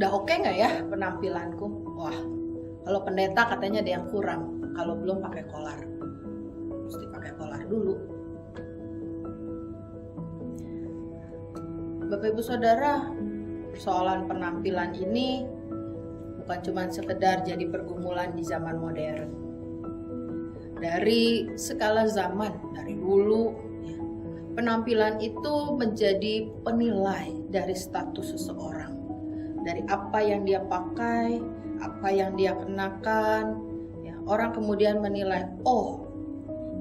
Udah oke nggak ya penampilanku? Wah, kalau pendeta katanya ada yang kurang. Kalau belum pakai kolar, mesti pakai kolar dulu. Bapak Ibu Saudara, persoalan penampilan ini bukan cuma sekedar jadi pergumulan di zaman modern. Dari segala zaman, dari dulu, penampilan itu menjadi penilai dari status seseorang. Dari apa yang dia pakai, apa yang dia kenakan, orang kemudian menilai, oh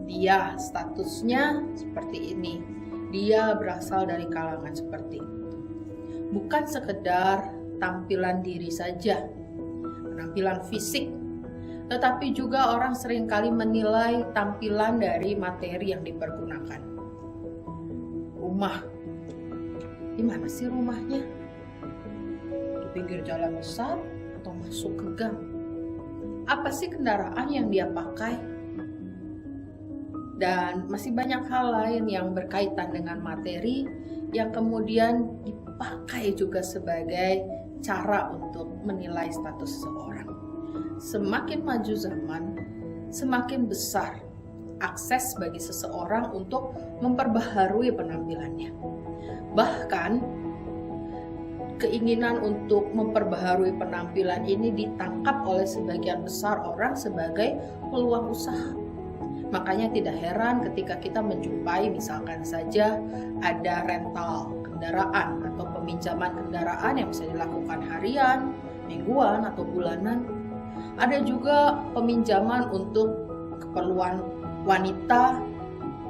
dia statusnya seperti ini, dia berasal dari kalangan seperti itu. Bukan sekedar tampilan diri saja, penampilan fisik, tetapi juga orang seringkali menilai tampilan dari materi yang dipergunakan. Rumah, di mana sih rumahnya? Di pinggir jalan besar atau masuk ke gang? Apa sih kendaraan yang dia pakai? Dan masih banyak hal lain yang berkaitan dengan materi yang kemudian dipakai juga sebagai cara untuk menilai status seseorang. Semakin maju zaman, semakin besar akses bagi seseorang untuk memperbaharui penampilannya. Bahkan keinginan untuk memperbaharui penampilan ini ditangkap oleh sebagian besar orang sebagai peluang usaha. Makanya tidak heran ketika kita menjumpai misalkan saja ada rental kendaraan atau peminjaman kendaraan yang bisa dilakukan harian, mingguan, atau bulanan. Ada juga peminjaman untuk keperluan wanita,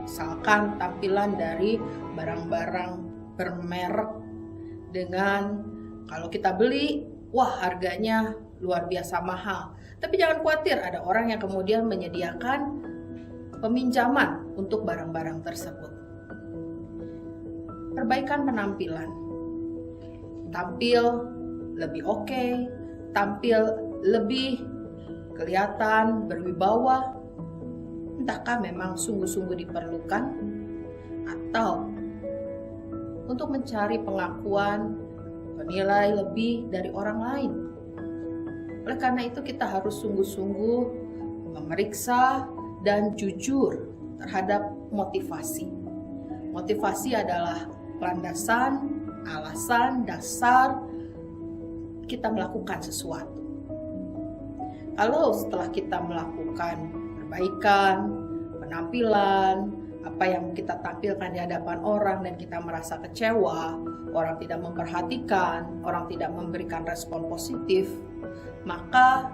misalkan tampilan dari barang-barang bermerek dengan kalau kita beli, wah harganya luar biasa mahal. Tapi jangan khawatir, ada orang yang kemudian menyediakan peminjaman untuk barang-barang tersebut. Perbaikan penampilan, tampil lebih oke, tampil lebih kelihatan berwibawa, entahkah memang sungguh-sungguh diperlukan atau untuk mencari pengakuan, penilai lebih dari orang lain. Oleh karena itu kita harus sungguh-sungguh memeriksa dan jujur terhadap motivasi. Motivasi adalah landasan, alasan, dasar kita melakukan sesuatu. Kalau setelah kita melakukan perbaikan, penampilan, apa yang kita tampilkan di hadapan orang dan kita merasa kecewa, orang tidak memperhatikan, orang tidak memberikan respon positif, maka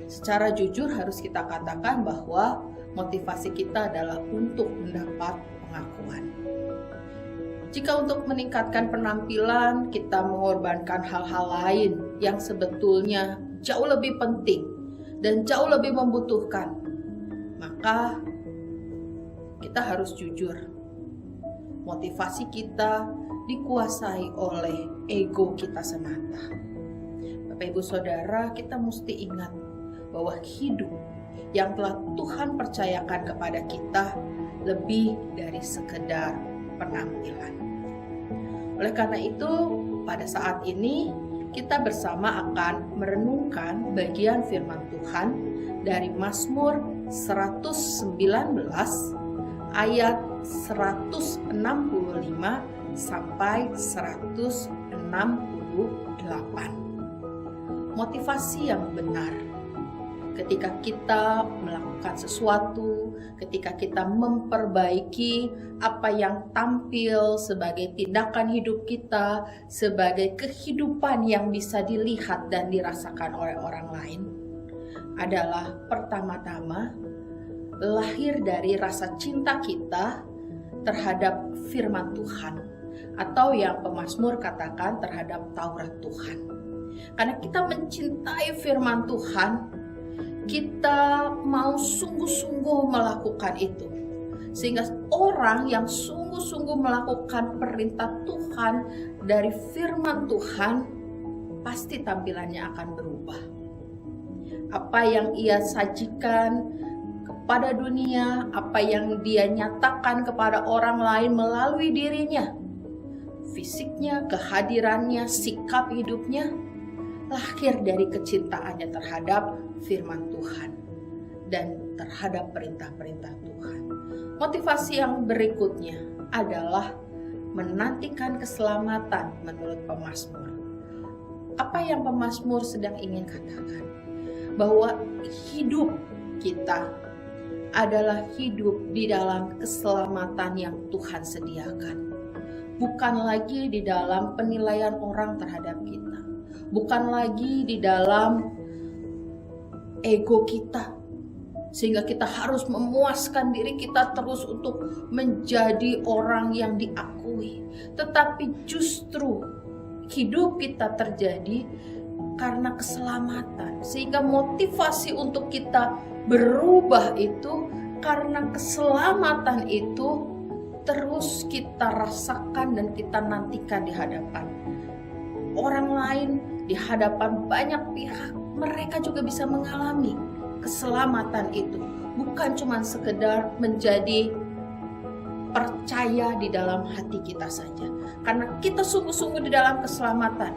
secara jujur harus kita katakan bahwa motivasi kita adalah untuk mendapat pengakuan. Jika untuk meningkatkan penampilan kita mengorbankan hal-hal lain yang sebetulnya jauh lebih penting dan jauh lebih membutuhkan, maka kita harus jujur. Motivasi kita dikuasai oleh ego kita semata. Bapak Ibu Saudara, kita mesti ingat bahwa hidup yang telah Tuhan percayakan kepada kita lebih dari sekedar penampilan. Oleh karena itu, pada saat ini kita bersama akan merenungkan bagian firman Tuhan dari Mazmur 119 ayat 165 sampai 168. Motivasi yang benar ketika kita melakukan sesuatu, ketika kita memperbaiki apa yang tampil sebagai tindakan hidup kita, sebagai kehidupan yang bisa dilihat dan dirasakan oleh orang lain, adalah pertama-tama lahir dari rasa cinta kita terhadap firman Tuhan, atau yang pemazmur katakan terhadap Taurat Tuhan. Karena kita mencintai firman Tuhan, kita mau sungguh-sungguh melakukan itu. Sehingga orang yang sungguh-sungguh melakukan perintah Tuhan dari firman Tuhan, pasti tampilannya akan berubah. Apa yang ia sajikan kepada dunia, apa yang dia nyatakan kepada orang lain melalui dirinya, fisiknya, kehadirannya, sikap hidupnya, lahir dari kecintaannya terhadap firman Tuhan dan terhadap perintah-perintah Tuhan. Motivasi yang berikutnya adalah menantikan keselamatan menurut pemazmur. Apa yang pemazmur sedang ingin katakan? Bahwa hidup kita adalah hidup di dalam keselamatan yang Tuhan sediakan. Bukan lagi di dalam penilaian orang terhadap kita. Bukan lagi di dalam ego kita, sehingga kita harus memuaskan diri kita terus untuk menjadi orang yang diakui. Tetapi justru hidup kita terjadi karena keselamatan, sehingga motivasi untuk kita berubah itu karena keselamatan itu terus kita rasakan dan kita nantikan di hadapan orang lain, di hadapan banyak pihak. Mereka juga bisa mengalami keselamatan itu, bukan cuma sekedar menjadi percaya di dalam hati kita saja. Karena kita sungguh-sungguh di dalam keselamatan,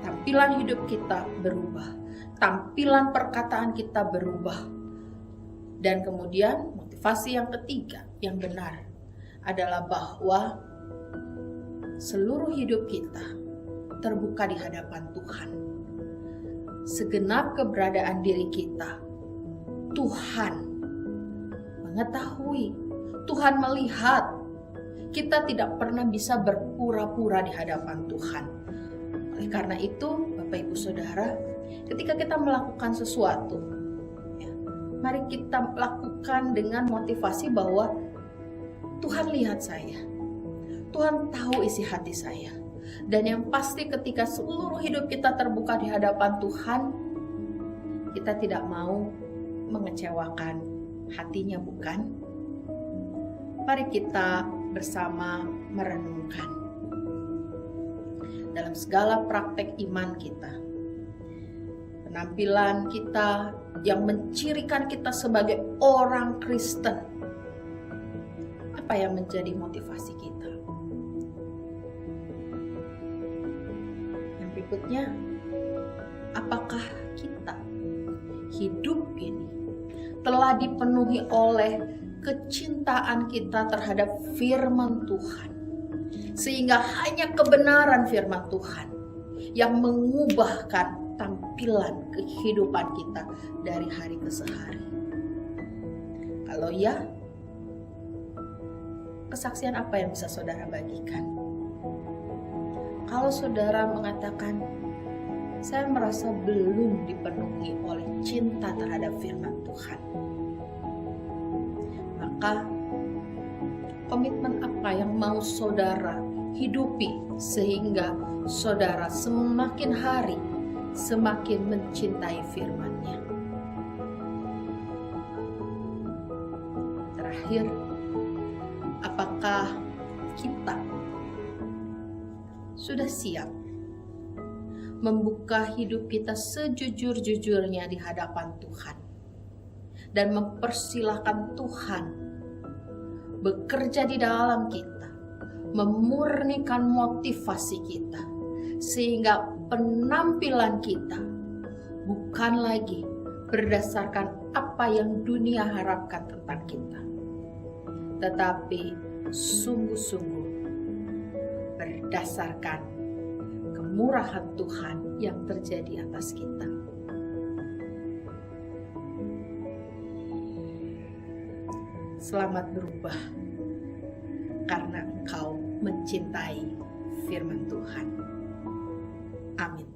tampilan hidup kita berubah, tampilan perkataan kita berubah. Dan kemudian motivasi yang ketiga yang benar adalah bahwa seluruh hidup kita terbuka di hadapan Tuhan. Segenap keberadaan diri kita, Tuhan mengetahui, Tuhan melihat. Kita tidak pernah bisa berpura-pura di hadapan Tuhan. Oleh karena itu, Bapak Ibu Saudara, ketika kita melakukan sesuatu, mari kita lakukan dengan motivasi bahwa Tuhan lihat saya, Tuhan tahu isi hati saya. Dan yang pasti ketika seluruh hidup kita terbuka di hadapan Tuhan, kita tidak mau mengecewakan hatinya, bukan? Mari kita bersama merenungkan dalam segala praktek iman kita, penampilan kita yang mencirikan kita sebagai orang Kristen. Apa yang menjadi motivasi kita? Yang berikutnya, apakah kita hidup ini telah dipenuhi oleh kecintaan kita terhadap firman Tuhan, sehingga hanya kebenaran firman Tuhan yang mengubahkan tampilan kehidupan kita dari hari ke hari. Kalau ya, kesaksian apa yang bisa saudara bagikan? Kalau saudara mengatakan, saya merasa belum dipenuhi oleh cinta terhadap firman Tuhan, maka komitmen apa yang mau saudara hidupi sehingga saudara semakin hari semakin mencintai firman-Nya? Terakhir, apakah kita sudah siap membuka hidup kita sejujur-jujurnya di hadapan Tuhan dan mempersilahkan Tuhan bekerja di dalam kita, memurnikan motivasi kita, sehingga penampilan kita bukan lagi berdasarkan apa yang dunia harapkan tentang kita, tetapi sungguh-sungguh berdasarkan kemurahan Tuhan yang terjadi atas kita. Selamat berubah karena engkau mencintai firman Tuhan. Amin.